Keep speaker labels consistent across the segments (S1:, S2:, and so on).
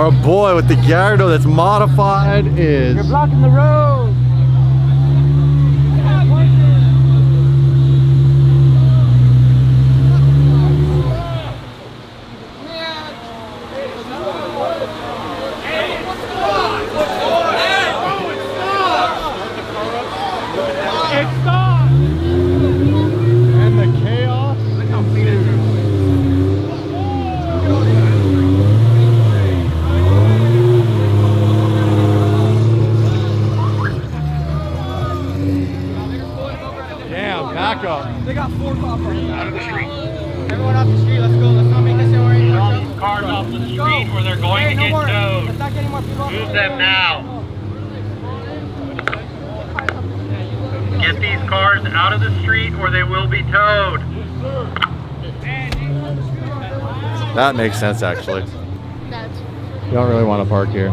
S1: Our boy with the Gallardo that's modified is...
S2: You're blocking the road!
S1: And the chaos. Damn, back up.
S2: They got 4 coppers.
S3: Out of the street.
S2: Everyone off the street, let's go. Let's not make this worry.
S3: All these cars off the street or they're going to get towed.
S2: Let's not get any more people off the
S3: Move
S2: street.
S3: them now. Get these cars out of the street or they will be towed.
S1: That makes sense, actually. You don't really want to park here.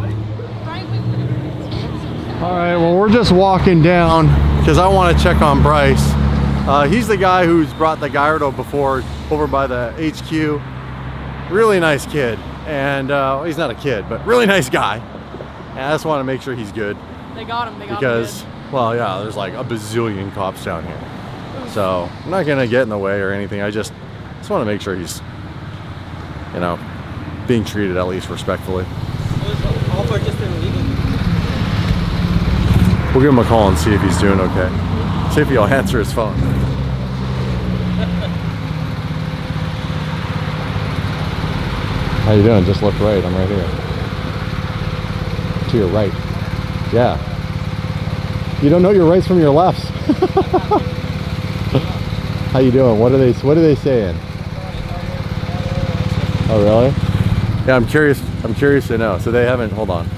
S1: All right, well, we're just walking down because I want to check on Bryce. He's the guy who's brought the Gallardo before over by the HQ. Really nice kid. And well, he's not a kid, but really nice guy. And I just want to make sure he's good.
S4: They got him. They got him.
S1: Because, well, yeah, there's like a bazillion cops down here. So I'm not gonna get in the way or anything. I just want to make sure he's, you know, being treated at least respectfully.
S2: Also just illegal.
S1: We'll give him a call and see if he's doing okay. See if he'll answer his phone. How you doing? Just look right. I'm right here. To your right. Yeah. You don't know your rights from your lefts. How you doing? What are they saying? Oh really? Yeah, I'm curious to know. So they haven't, hold on.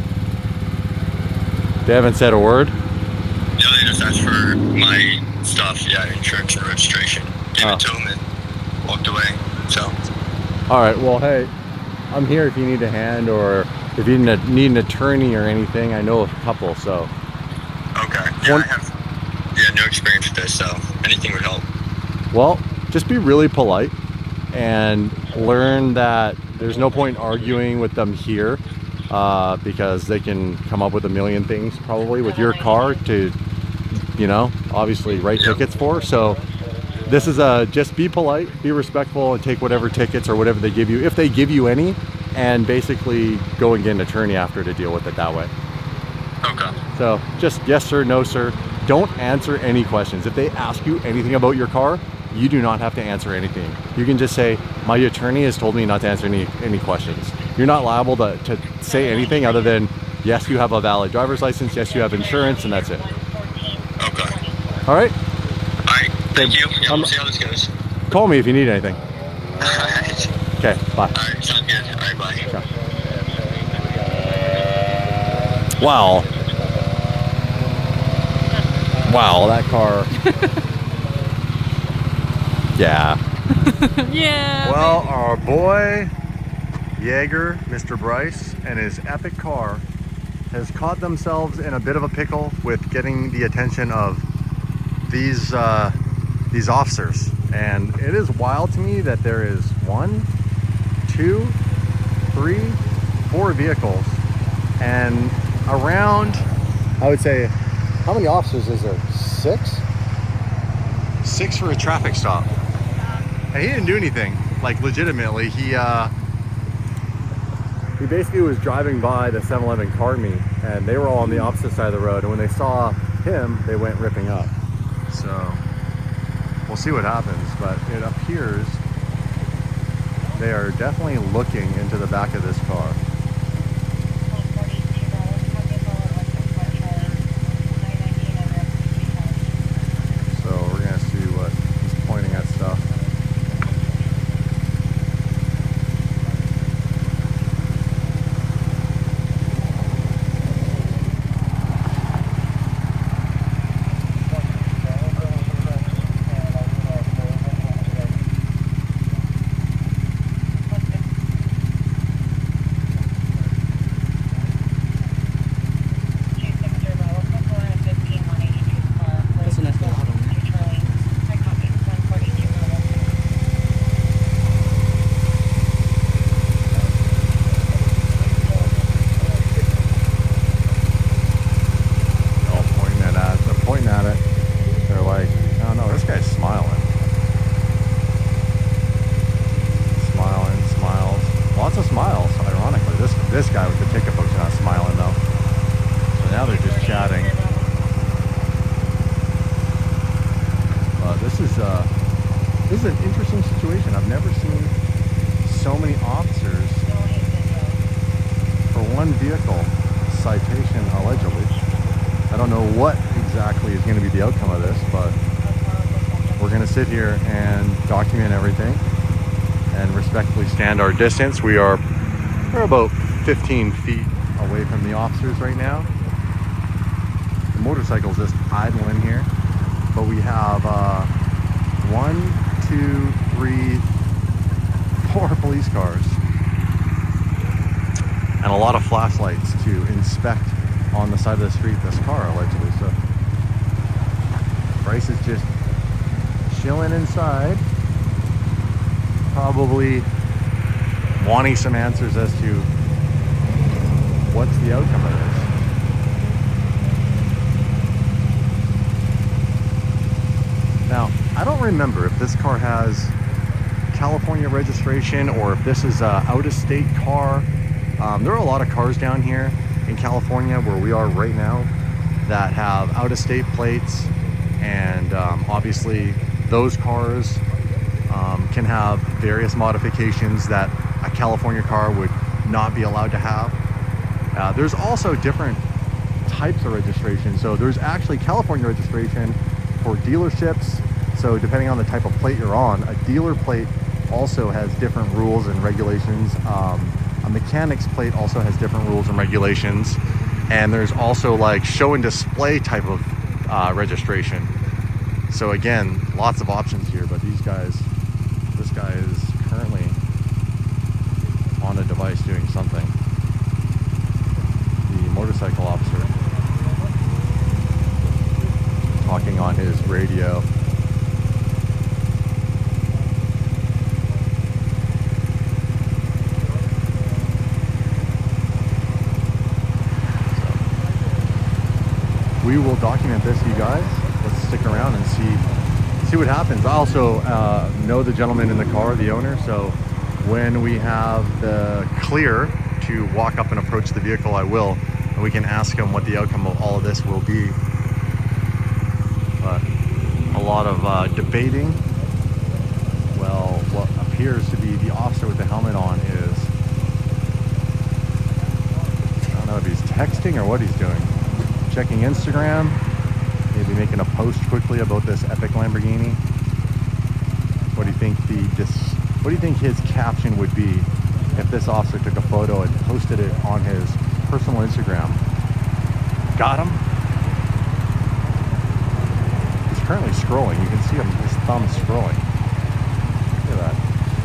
S1: They haven't said a word?
S5: No, they just asked for my stuff, yeah, insurance and registration. Gave it to them and walked away, so.
S1: Alright, well hey, I'm here if you need a hand or if you need an attorney or anything. I know a couple, so.
S5: Okay, yeah, I have no experience with this, so anything would help.
S1: Well, just be really polite and learn that there's no point arguing with them here because they can come up with a million things probably with your car to, you know, obviously write tickets for. So this is just be polite, be respectful, and take whatever tickets or whatever they give you, if they give you any, and basically go and get an attorney after to deal with it that way.
S5: Okay.
S1: So just yes sir, no sir. Don't answer any questions. If they ask you anything about your car, you do not have to answer anything. You can just say, my attorney has told me not to answer any questions. You're not liable to say anything other than, yes, you have a valid driver's license, yes, you have insurance, and that's it.
S5: Okay.
S1: All right?
S5: All right, thank you. Yeah, we'll see how this goes.
S1: Call me if you need anything.
S5: All right.
S1: Okay, bye.
S5: All right, sounds good. All right, bye.
S1: Okay. Wow. Wow, that car. Yeah.
S4: Yeah.
S1: Well, our boy Jaeger, Mr. Bryce, and his epic car has caught themselves in a bit of a pickle with getting the attention of these officers. And it is wild to me that there is 1, 2, 3, 4 vehicles, and around, I would say, how many officers is there? 6? 6 for a traffic stop. And he didn't do anything, like legitimately. He basically was driving by the 7-Eleven car meet, and they were all on the opposite side of the road, and when they saw him, they went ripping up. So we'll see what happens, but it appears they are definitely looking into the back of this car. This guy with the ticket book's not smiling though. So now they're just chatting. This is an interesting situation. I've never seen so many officers for one vehicle citation allegedly. I don't know what exactly is going to be the outcome of this, but we're going to sit here and document everything and respectfully stand our distance. We're about 15 feet away from the officers right now. The motorcycle's just idling here, but we have 1, 2, 3, 4 police cars and a lot of flashlights to inspect on the side of the street this car allegedly. So Bryce is just chilling inside, probably wanting some answers as to what's the outcome of this. Now, I don't remember if this car has California registration or if this is an out-of-state car. There are a lot of cars down here in California where we are right now that have out-of-state plates, and obviously those cars can have various modifications that a California car would not be allowed to have. There's also different types of registration. So there's actually California registration for dealerships. So depending on the type of plate you're on, a dealer plate also has different rules and regulations. A mechanic's plate also has different rules and regulations. And there's also like show and display type of registration. So again, lots of options here, but this guy is currently on a device doing something. The motorcycle officer talking on his radio. We will document this, you guys. Let's stick around and see what happens. I also know the gentleman in the car, the owner, so when we have the clear to walk up and approach the vehicle, I will, and we can ask him what the outcome of all of this will be. But a lot of debating. Well, what appears to be the officer with the helmet on is, I don't know if he's texting or what he's doing. Checking Instagram, maybe making a post quickly about this epic Lamborghini. What do you think what do you think his caption would be if this officer took a photo and posted it on his personal Instagram? Got him? He's currently scrolling. You can see him, his thumb scrolling. Look at that.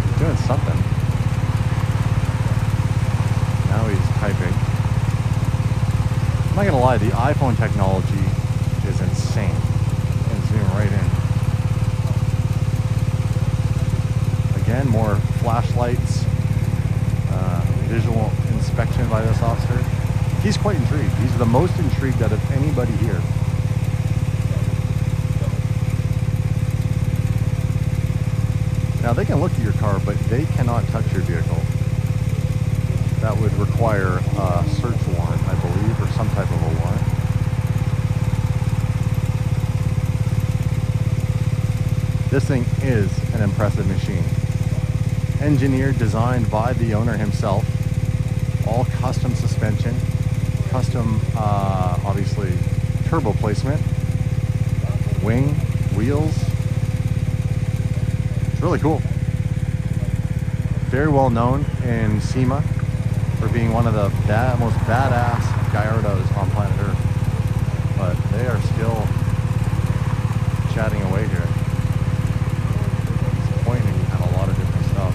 S1: He's doing something. Now he's typing. I'm not gonna lie, the iPhone technology is insane. You can zoom right in. Again, more flashlights, visual inspection by this officer. He's quite intrigued. He's the most intrigued out of anybody here. Now they can look at your car, but they cannot touch your vehicle. That would require a search warrant, I believe, or some type of a warrant. This thing is an impressive machine. Engineered, designed by the owner himself. All custom suspension, custom, obviously, turbo placement, wing, wheels. It's really cool. Very well known in SEMA for being one of the most badass Gallardos on planet Earth. But they are still chatting away here. He's pointing at a lot of different stuff.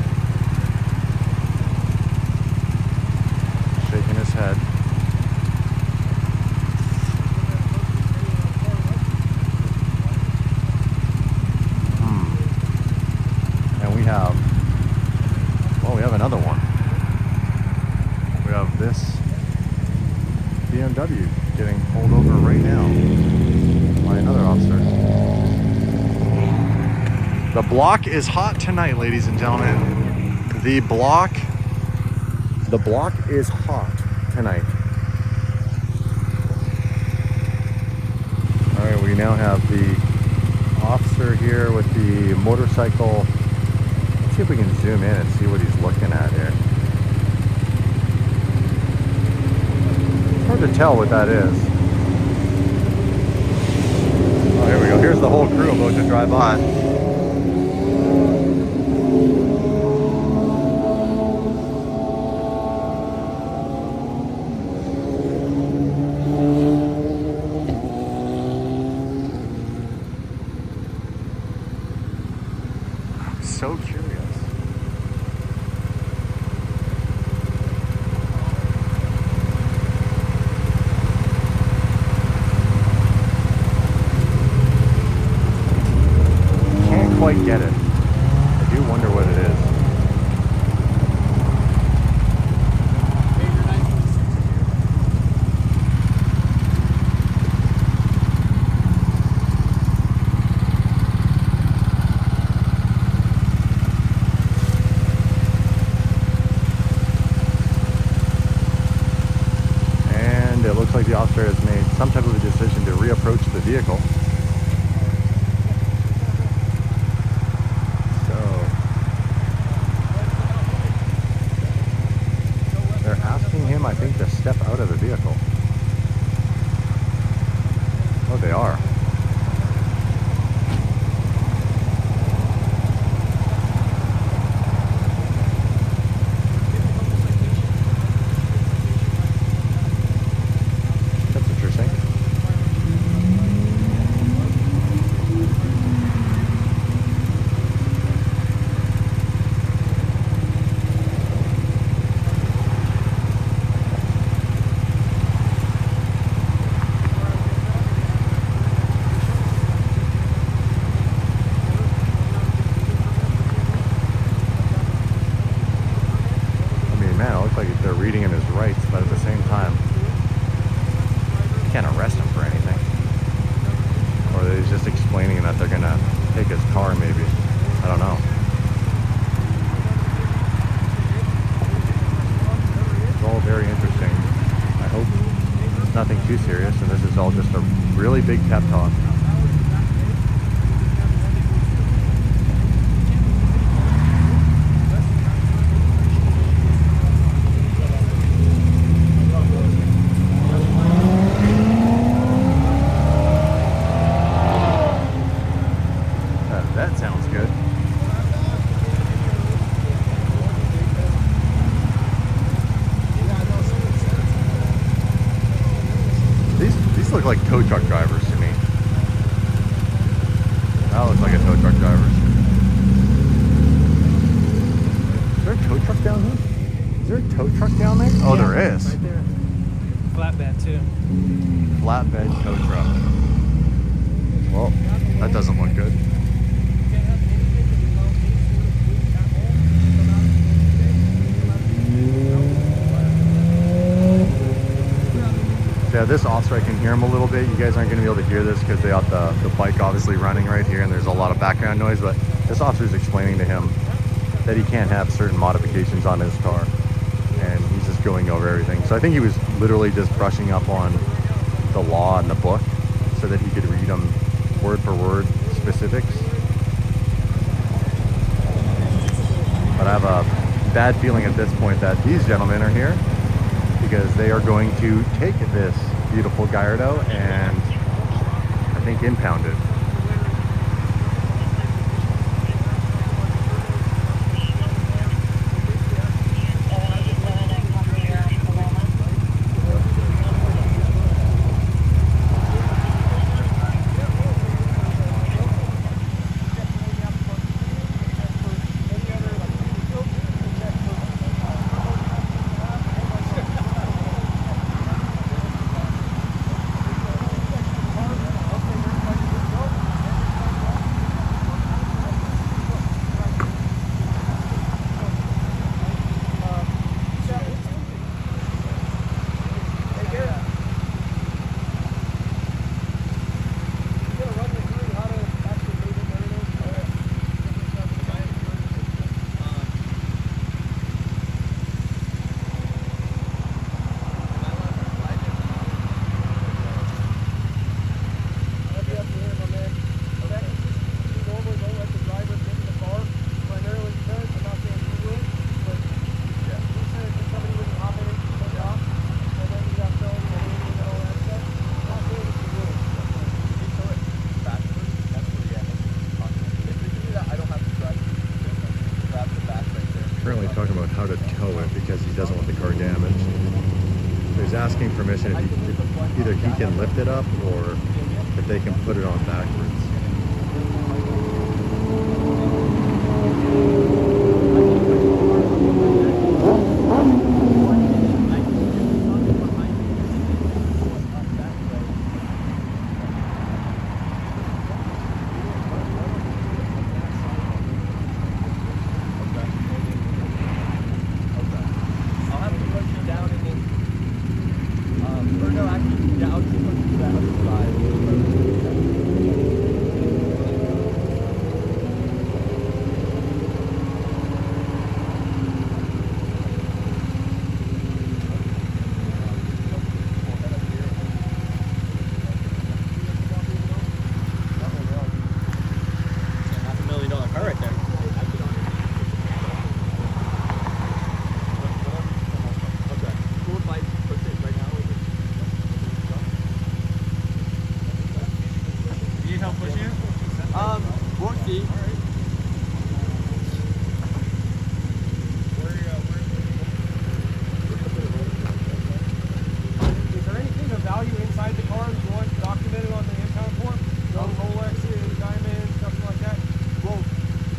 S1: Shaking his head. And we have another one. We have this BMW getting pulled over right now by another officer. The block is hot tonight, ladies and gentlemen. The block The block is hot tonight. All right, we now have the officer here with the motorcycle. Let's see if we can zoom in and see what he's looking at here. It's hard to tell what that is. Oh, here we go. Here's the whole crew about to drive by. So curious. Can't quite get it. I do wonder what it is. It looks like the officer has made some type of a decision to reapproach the vehicle. So they're asking him, I think, to step out of the vehicle. Oh, they are. Like they're reading him his rights, but at the same time, you can't arrest him for anything. Or they're just explaining that they're gonna take his car, maybe. I don't know. It's all very interesting. I hope it's nothing too serious, and this is all just a really big pep talk. That sounds good. These look like tow truck drivers to me. That looks like a tow truck driver. Is there a tow truck down here? Is there a tow truck down there? Oh, yeah, there is.
S2: Right there. Flatbed too.
S1: Flatbed tow truck. Well, that doesn't look good. Yeah, this officer, I can hear him a little bit. You guys aren't going to be able to hear this because they got the bike obviously running right here and there's a lot of background noise, but this officer is explaining to him that he can't have certain modifications on his car, and he's just going over everything. So I think he was literally just brushing up on the law and the book so that he could read them word for word specifics. But I have a bad feeling at this point that these gentlemen are here because they are going to take this beautiful Gallardo and I think impound it. because he doesn't want the car damaged. So he's asking permission if either he can lift it up or if they can put it on backwards.
S6: Is there anything of value inside the car you want documented on the impound form? No Rolexes, diamonds, stuff like that?
S7: Well,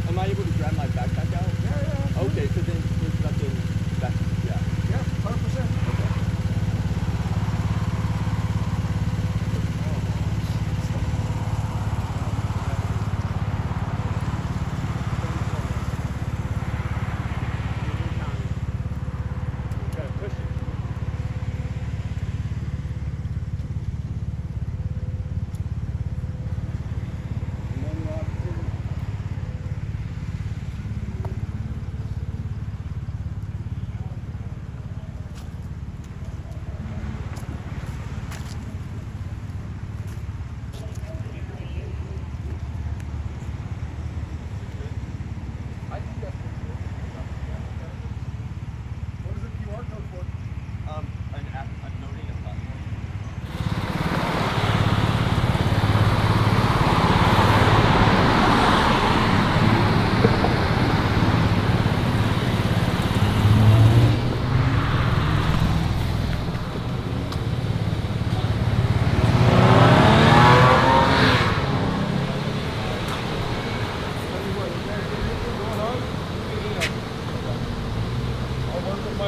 S7: am I able to grab my backpack out?
S6: Yeah.
S7: Okay, so then there's nothing back. Yeah.
S6: Yeah, 100%. Okay.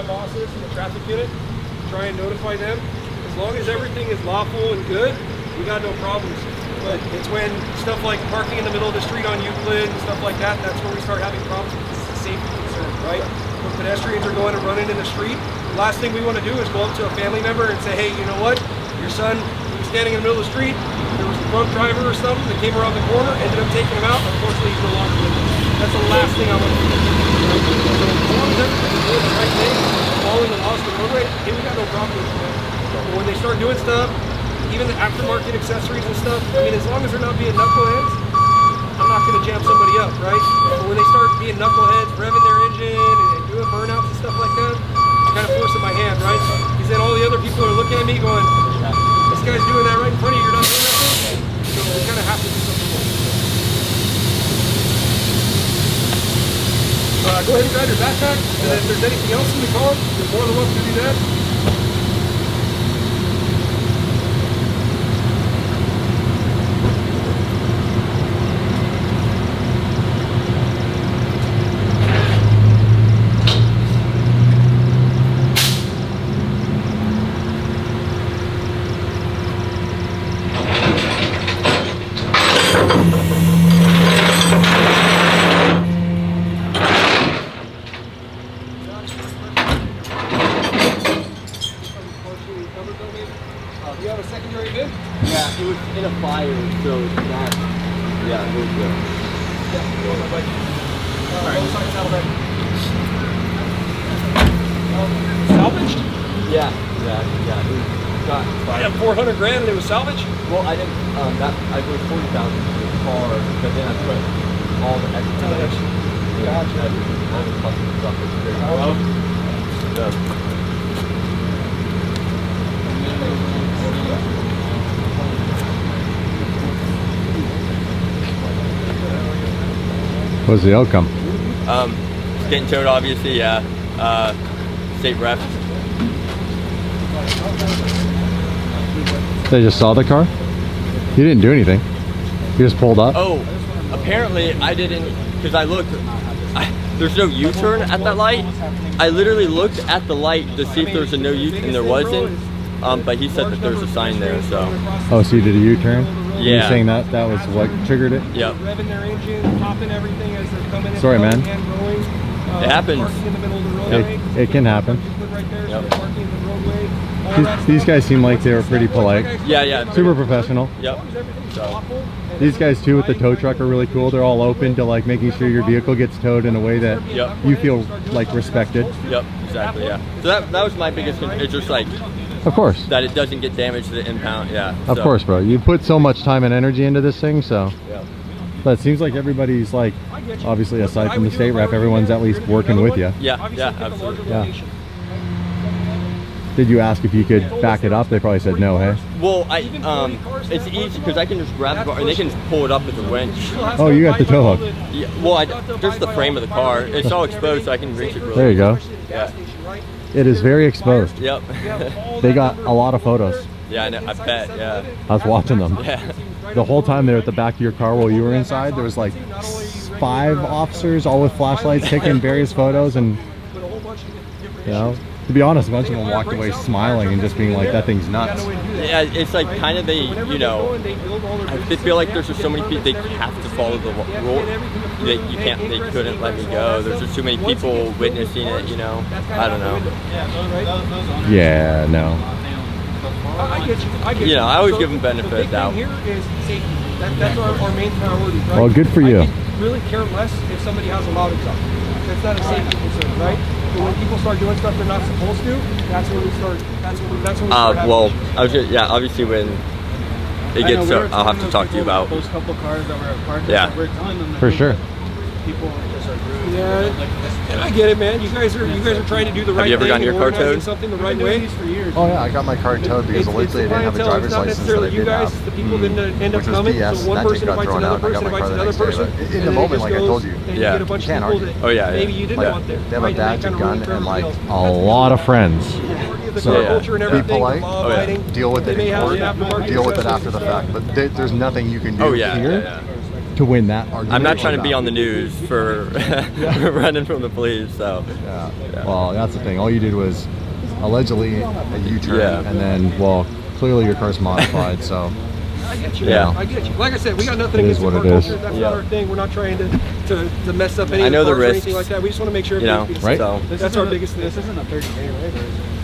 S6: Bosses in the traffic unit, try and notify them. As long as everything is lawful and good, we got no problems. But it's when stuff like parking in the middle of the street on Euclid and stuff like that, that's where we start having problems because it's a safety concern, right? When pedestrians are going and running in the street, the last thing we want to do is go up to a family member and say, hey, you know what? Your son was standing in the middle of the street, there was a drunk driver or something that came around the corner, ended up taking him out, unfortunately he's no longer with us. That's the last thing I want to do. Right? So as long as everything's doing the right thing, following the laws of the roadway, hey, we got no problem with that. But when they start doing stuff, even the aftermarket accessories and stuff, I mean, as long as they're not being knuckleheads, I'm not going to jam somebody up, right? But when they start being knuckleheads, revving their engine and doing burnouts and stuff like that, I'm kind of forcing my hand, right? Because then all the other people are looking at me going, this guy's doing that right in front of you, you're not doing nothing. So we kind of have to do something more. Go ahead and grab your backpack, and if there's anything else in the car, you're more than welcome to do that. You have a secondary bid?
S7: Yeah, it was in a fire, so it's not. Yeah, it was good.
S6: Both sides saddlebag. Salvaged?
S7: Yeah. It was got
S6: Yeah, 400 grand and it was salvaged?
S7: Well, I didn't. I paid 40,000 for the car, but then I put all the extra.
S6: Gotcha.
S7: All the custom stuff is very well.
S1: What's the outcome?
S7: Getting towed, obviously, yeah. state rep.
S1: They just saw the car? You didn't do anything. You just pulled up?
S7: Oh, apparently I didn't, because I looked, there's no U-turn at that light. I literally looked at the light to see if there was a no U-turn, and there wasn't. But he said that there's a sign there, so.
S1: Oh, so you did a U-turn?
S7: Yeah.
S1: You're saying that was what triggered it?
S7: Yep.
S6: Revving their engine, popping everything as they're coming in.
S1: Sorry, man.
S6: And going,
S7: It happens.
S6: parking in the middle of the roadway.
S1: It can happen.
S6: Right there, so
S7: Yep.
S6: they're parking in the roadway. All that
S1: These
S6: stuff.
S1: guys seem like they were pretty polite.
S7: Yeah.
S1: Super professional.
S7: Yep. So,
S1: These guys too with the tow truck are really cool. They're all open to like making sure your vehicle gets towed in a way that
S7: Yep.
S1: you feel like respected.
S7: yep, exactly, yeah. So that was my biggest concern. It's just like,
S1: Of course.
S7: that it doesn't get damaged to the impound, yeah.
S1: Of
S7: so,
S1: course, bro. You put so much time and energy into this thing, so.
S7: Yeah.
S1: But it seems like everybody's like, obviously aside from the state rep, everyone's at least working with you.
S7: Yeah, absolutely.
S1: Yeah. Did you ask if you could back it up? They probably said no, hey?
S7: Well, it's easy because I can just grab the car and they can just pull it up with a winch.
S1: Oh, you got the tow hook.
S7: Yeah, well, just the frame of the car. It's all exposed, so I can reach it really.
S1: There you go.
S7: Yeah.
S1: It is very exposed.
S7: Yep.
S1: They got a lot of photos.
S7: Yeah, I know, I bet, yeah.
S1: I was watching them.
S7: Yeah.
S1: The whole time they're at the back of your car while you were inside, there was like 5 officers all with flashlights taking various photos, and you know, to be honest, a bunch of them walked away smiling and just being like, that thing's nuts.
S7: Yeah, it's like kind of they feel like there's just so many people, they have to follow the rule. They couldn't let me go. There's just too many people witnessing it, you know. I don't know.
S1: Yeah, no.
S6: I get you.
S7: You know, I always give them benefit of the doubt.
S6: Here is safety. That's our main priority, right?
S1: Well, good for you.
S6: I could really care less if somebody has a loud exhaust. That's not a safety concern, right? But when people start doing stuff they're not supposed to, that's when we start. That's when we start having
S7: Well,
S6: issues.
S7: obviously when it gets so, I'll have to talk to you about.
S2: Those couple cars that were parked.
S7: Yeah.
S2: We're telling them that
S1: For sure.
S2: people just are rude.
S6: Yeah, I get it, man. You guys are trying to do the right thing.
S7: you ever gotten your
S6: and
S7: car
S6: organizing
S7: towed?
S6: something the
S2: We've
S6: right
S2: been doing
S6: way.
S2: these for years.
S1: Oh yeah, I got my car towed because literally I didn't have a driver's license that I
S6: you
S1: did
S6: guys,
S1: have.
S6: the people that end up
S1: Which was
S6: coming.
S1: BS,
S6: So one
S1: and that
S6: person
S1: just got
S6: invites
S1: thrown
S6: another
S1: out, and I
S6: person,
S1: got my
S6: invites
S1: car the
S6: another
S1: next day,
S6: person.
S1: but in
S6: and
S1: the
S6: then it
S1: moment,
S6: just
S1: like I
S6: goes,
S1: told you,
S6: and
S7: Yeah.
S6: you get a bunch
S1: you can't
S6: of people
S1: argue.
S6: that
S7: Oh, yeah,
S6: maybe
S7: yeah.
S6: you didn't
S1: Like,
S6: want there.
S1: they have a
S6: right? And
S1: badge,
S6: that
S1: a
S6: kinda
S1: gun,
S6: ruined for
S1: and like
S6: everybody
S1: a
S6: else.
S1: lot of friends.
S6: The
S1: So,
S6: car
S7: yeah.
S6: culture and
S1: be
S6: everything,
S1: polite,
S6: law
S7: Oh, yeah.
S6: abiding,
S1: deal with
S6: they
S1: it
S6: may
S1: in
S6: have
S1: court,
S6: an aftermarket
S1: deal with it
S6: accessories
S1: after the
S6: and stuff.
S1: fact. But there's nothing you can do
S7: Oh yeah,
S1: here
S7: yeah.
S1: to win that argument.
S7: I'm not trying to be on the news for running from the police, so.
S1: Yeah. Well, that's the thing. All you did was allegedly a U-turn,
S7: Yeah.
S1: and then, well, clearly your car's modified, so.
S6: I get you.
S7: Yeah.
S6: I get you. Like I said, we got nothing
S1: It is
S6: against
S1: what
S6: the car
S1: it is.
S6: culture. That's
S7: Yeah.
S6: not our thing. We're not trying to mess up any
S7: I
S6: of
S7: know
S6: the
S7: the
S6: cars or
S7: risks,
S6: anything like that. We just want to make sure
S7: You know,
S6: everything's being
S1: Right?
S6: safe.
S7: so.
S6: That's our biggest thing.
S2: This isn't a 30-day, right?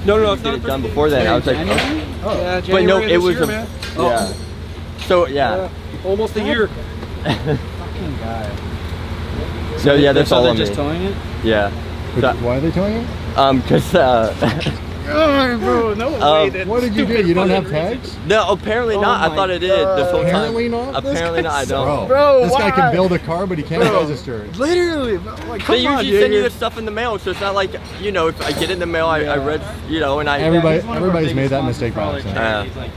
S6: No,
S7: Get
S6: it's not
S7: it done before then. I was like, oh.
S6: Yeah,
S7: But
S6: January
S7: no,
S6: of
S7: it
S6: this
S7: was
S6: year,
S7: a,
S6: man.
S7: yeah. So yeah.
S6: Almost a year.
S2: Fucking guy.
S7: So yeah, that's all
S2: they're
S7: on me.
S2: just towing it?
S7: Yeah. So,
S1: Why are they telling you?
S7: cause
S2: Bro, no way.
S1: What did you do? You don't have tags?
S7: no, apparently not. I thought I did this whole time.
S1: Apparently not?
S7: Apparently not. I don't.
S1: Bro, this guy can build a car, but he can't register it.
S2: Literally, like,
S7: They usually send you the stuff in the mail, so it's not like, you know, if I get in the mail, I read, you know, and I.
S1: Everybody's made that mistake by accident.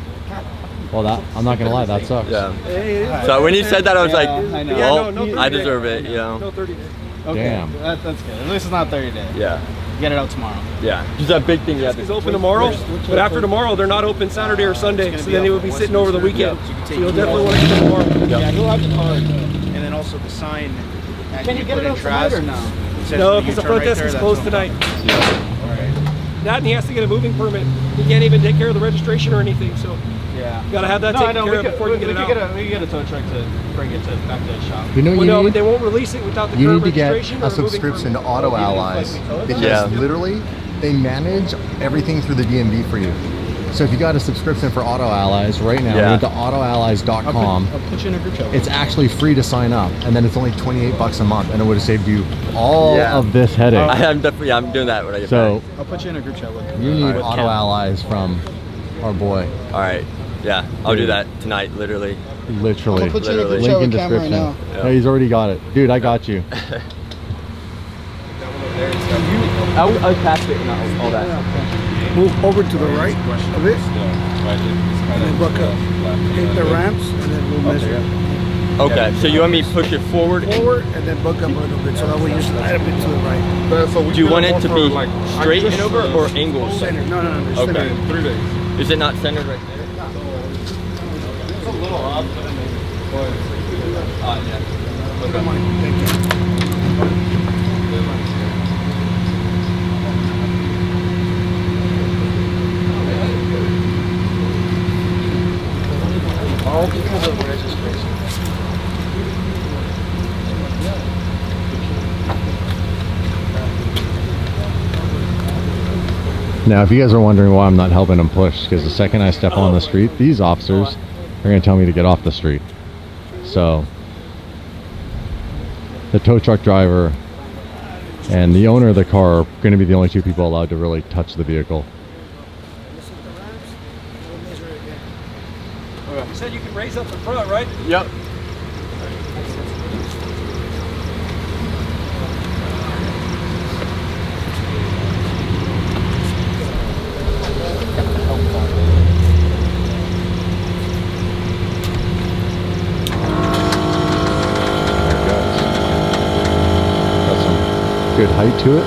S1: Well, I'm not gonna lie, that sucks.
S7: Yeah. So when he said that, I was like,
S2: I know.
S6: Yeah,
S7: well,
S6: no 30
S7: I
S6: days.
S7: deserve it, you know.
S6: No 30 days.
S2: Okay,
S1: Damn.
S2: that's good. At least it's not 30 days.
S7: Yeah.
S2: Get it out tomorrow.
S7: Yeah. Just that big thing you have
S6: It's
S7: to.
S6: open tomorrow, but after tomorrow, they're not open Saturday or Sunday, so then they will be sitting over the weekend. So you'll definitely want to get it tomorrow.
S2: Yeah, he'll have the card. And then also the sign. Can you get it out tonight or no?
S6: No, because the front desk is closed tonight. That and he has to get a moving permit. He can't even take care of the registration or anything, so
S2: Yeah.
S6: you gotta have that taken care of before you get it out.
S2: We can get a tow truck to bring it back to the shop.
S1: You know what
S6: Well, no,
S1: you
S6: but
S1: need?
S6: they won't release it without the
S1: You
S6: current
S1: need to get
S6: registration or
S1: a
S6: a moving
S1: subscription to
S6: permit.
S1: Auto Allies because
S7: Yeah.
S1: literally they manage everything through the DMV for you. So if you got a subscription for Auto Allies right now,
S7: Yeah.
S1: go to autoallies.com.
S2: I'll put you in a group chat.
S1: It's actually free to sign up, and then it's only $28 a month, and it would have saved you all
S7: Yeah.
S1: of this headache.
S7: I'm definitely, I'm doing that when I get
S1: So
S2: I'll put you in a group chat with
S1: you need
S7: Alright.
S1: Auto Allies from our boy,
S7: back. All right. Yeah, I'll do that tonight, literally.
S1: literally.
S2: put you in a
S7: Literally.
S2: group chat
S1: Link in
S2: with Cam right
S1: description.
S2: now.
S1: Yeah, he's already got it, dude. I got you.
S7: I'll pass it and all that.
S8: Move over to the right of it, and then buck up. Hit the ramps, and then we'll measure.
S7: Okay, so you want me to push it forward?
S8: Forward and then book up a little bit, so that way you slide a bit to the right.
S7: Do you want it to be straight and over or angled?
S8: Center. No, it's
S7: Okay.
S8: center.
S6: 3 days.
S7: Is it not centered right there?
S6: It's a little off, but I mean,
S7: Yeah.
S8: Good money. Thank you.
S6: all because of registration.
S1: Now, if you guys are wondering why I'm not helping them push, because the second I step on the street, these officers are going to tell me to get off the street. So, the tow truck driver and the owner of the car are going to be the only two people allowed to really touch the vehicle.
S6: You said you can raise up the front, right?
S7: Yep.
S1: Good height to it.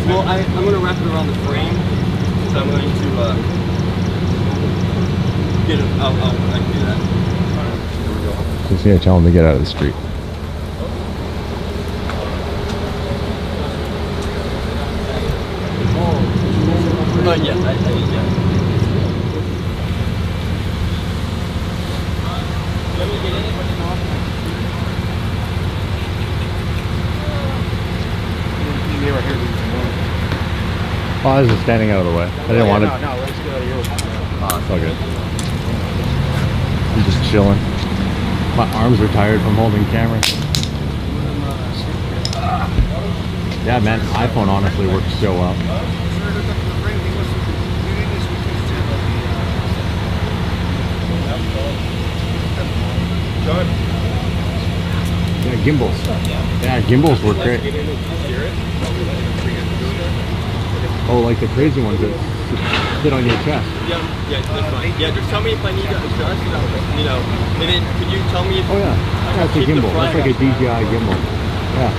S7: Well, I'm going to wrap it around the frame, so I'm going to get it. I can do that.
S1: Just gonna tell him to get out of the street.
S7: Yeah, I think, yeah.
S1: Oh, I was just standing out of the way. I didn't want to.
S6: No, let's get out of here.
S1: Oh, it's all good. I'm just chilling. My arms are tired from holding cameras. Yeah, man, iPhone honestly works so well. Yeah, gimbals. Yeah, gimbals work great. Oh, like the crazy ones that sit on your chest.
S7: Yeah, that's fine. Yeah, just tell me if I need to adjust, you know, and then could you tell me if...
S1: Oh yeah, that's a gimbal. That's like a DJI gimbal. Yeah.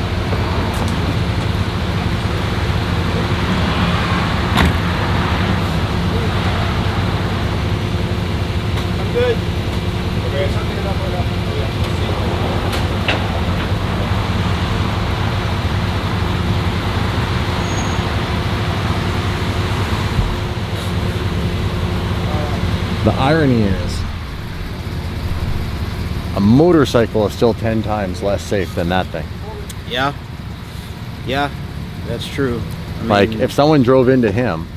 S7: I'm good.
S6: Okay, something enough right now.
S1: The irony is, a motorcycle is still 10 times less safe than that thing.
S2: Yeah. Yeah, that's true. I mean,
S1: Like, if someone drove into him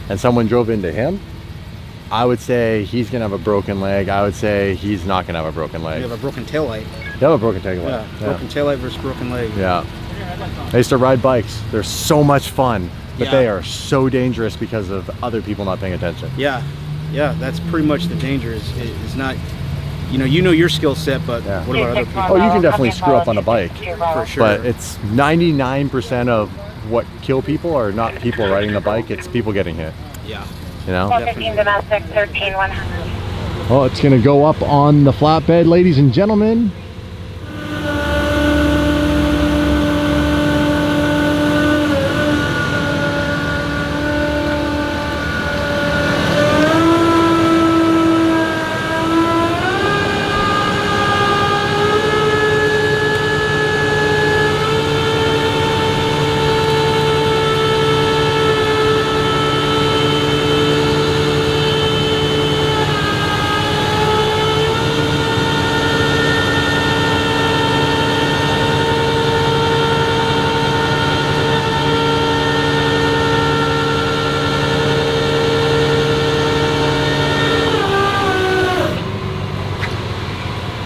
S1: and someone drove into him, I would say he's gonna have a broken leg. I would say he's not gonna have a broken leg.
S2: you have a broken taillight.
S1: You have a broken taillight.
S2: Yeah, broken taillight versus broken leg.
S1: Yeah. I used to ride bikes. They're so much fun, but
S2: Yeah.
S1: they are so dangerous because of other people not paying attention.
S2: Yeah, that's pretty much the danger. Is not, you know your skill set, but
S1: Yeah.
S2: what about other people?
S1: Oh, you can definitely screw up on a bike,
S2: For sure.
S1: but it's 99% of what kill people are not people riding the bike, it's people getting hit,
S2: Yeah.
S1: you know?
S9: 15 domestic, 13-100.
S1: Oh, it's gonna go up on the flatbed, ladies and gentlemen.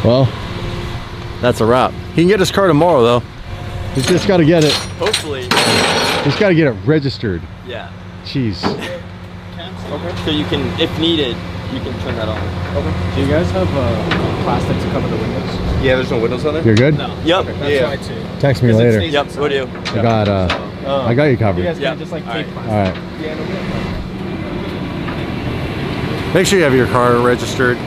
S1: Well, that's a wrap. He can get his car tomorrow, though. He's just got to get it.
S7: Hopefully.
S1: He's got to get it registered.
S7: Yeah.
S1: Jeez.
S7: Okay. So you can, if needed, you can turn that on.
S2: Okay. Do you guys have plastic to cover the windows?
S7: Yeah, there's no windows on there?
S1: You're good?
S7: Yep.
S2: That's right too.
S1: Text me later.
S7: Yep, what do you?
S1: I got I got you covered.
S2: You guys
S7: Yeah.
S2: can just like
S7: All
S2: take
S7: right.
S2: class.
S1: All right. Make sure you have your car registered